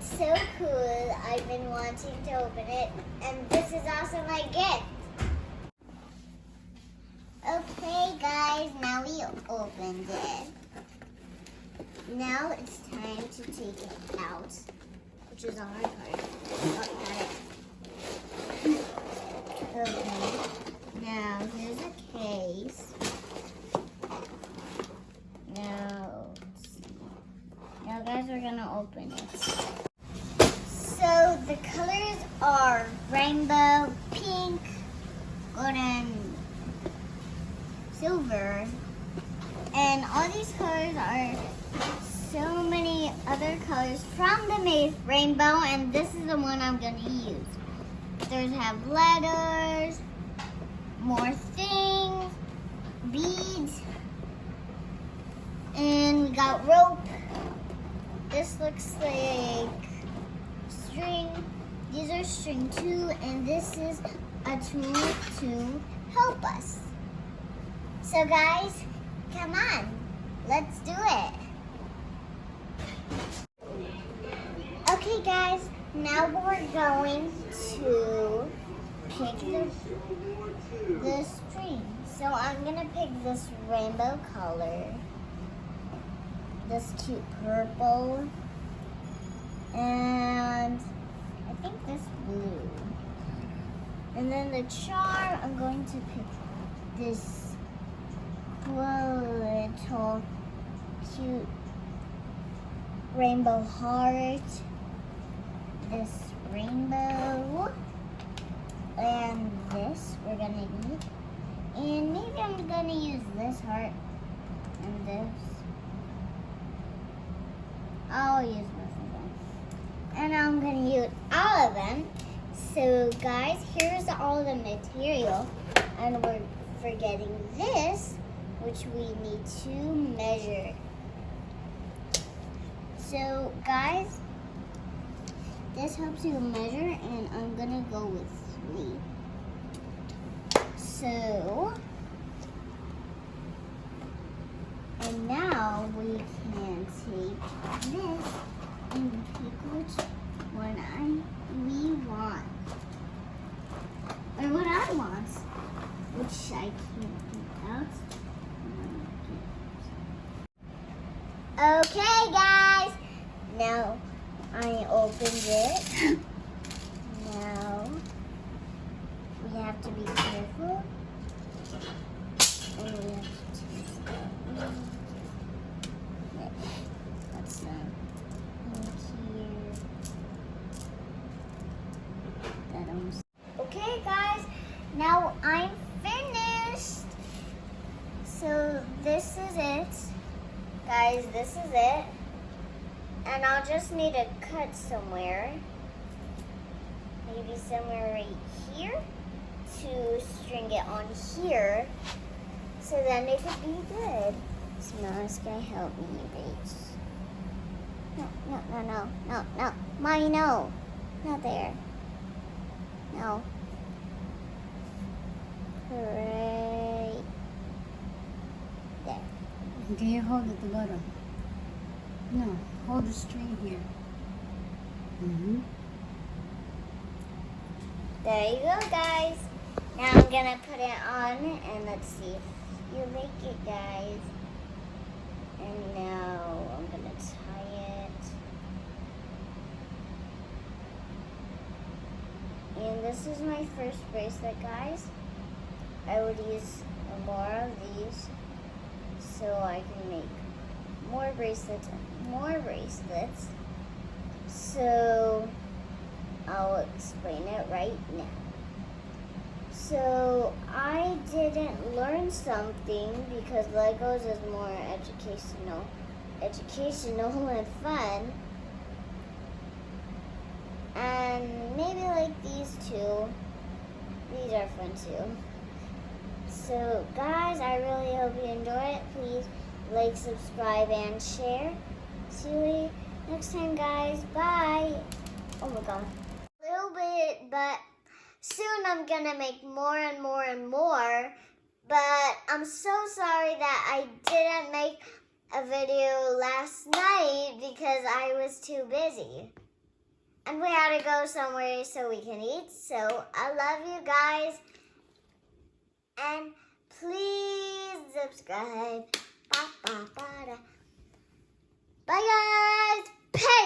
so cool. I've been wanting to open it, and this is also my gift. Okay, guys, now we opened it. Now it's time to take it out, which is a hard part. Oh, got it. Okay, now here's a case. Now guys, we're gonna open it. So the colors are rainbow, pink, golden, silver, and all these colors are so many other colors from the rainbow, and this is the one I'm gonna use. There's have letters, more things, beads, and we got rope. This looks like string. These are string too, and this is a tool to help us. So guys, come on, let's do it. Okay guys, now we're going to pick the string. So I'm gonna pick this rainbow color, this cute purple, and I think this blue. And then the charm, I'm going to pick this little cute rainbow heart, this rainbow, and this we're gonna need. And maybe I'm gonna use this heart and this. I'll use both of them. And I'm gonna use all of them. So guys, here's all the material. And we're forgetting this, which we need to measure. So guys, this helps you measure, and I'm gonna go with 3. So, and now we can take this and pick which one we want. Or what I want, which I can't get out. Okay guys, now I opened it. Now we have to be careful, and we have to that's here. Okay guys, now I'm finished. So this is it. Guys, this is it. And I'll just need to cut somewhere. Maybe somewhere right here to string it on here. So then it could be good. Smells gonna help me, Rach. No. Mommy, no. Not there. No. Right there. Can you hold at the bottom? No, hold the string here. There you go, guys. Now I'm gonna put it on, and let's see if you like it, guys. And now I'm gonna tie it. And this is my first bracelet, guys. I would use more of these so I can make more bracelets and more bracelets. So I'll explain it right now. So I didn't learn something because Legos is more educational and fun. And maybe like these two. These are fun too. So guys, I really hope you enjoy it. Please like, subscribe, and share. See you next time, guys. Bye. Oh my god. A little bit, but soon I'm gonna make more and more and more. But I'm so sorry that I didn't make a video last night because I was too busy. And we had to go somewhere so we can eat. So I love you guys. And please subscribe. Bye guys. Peace.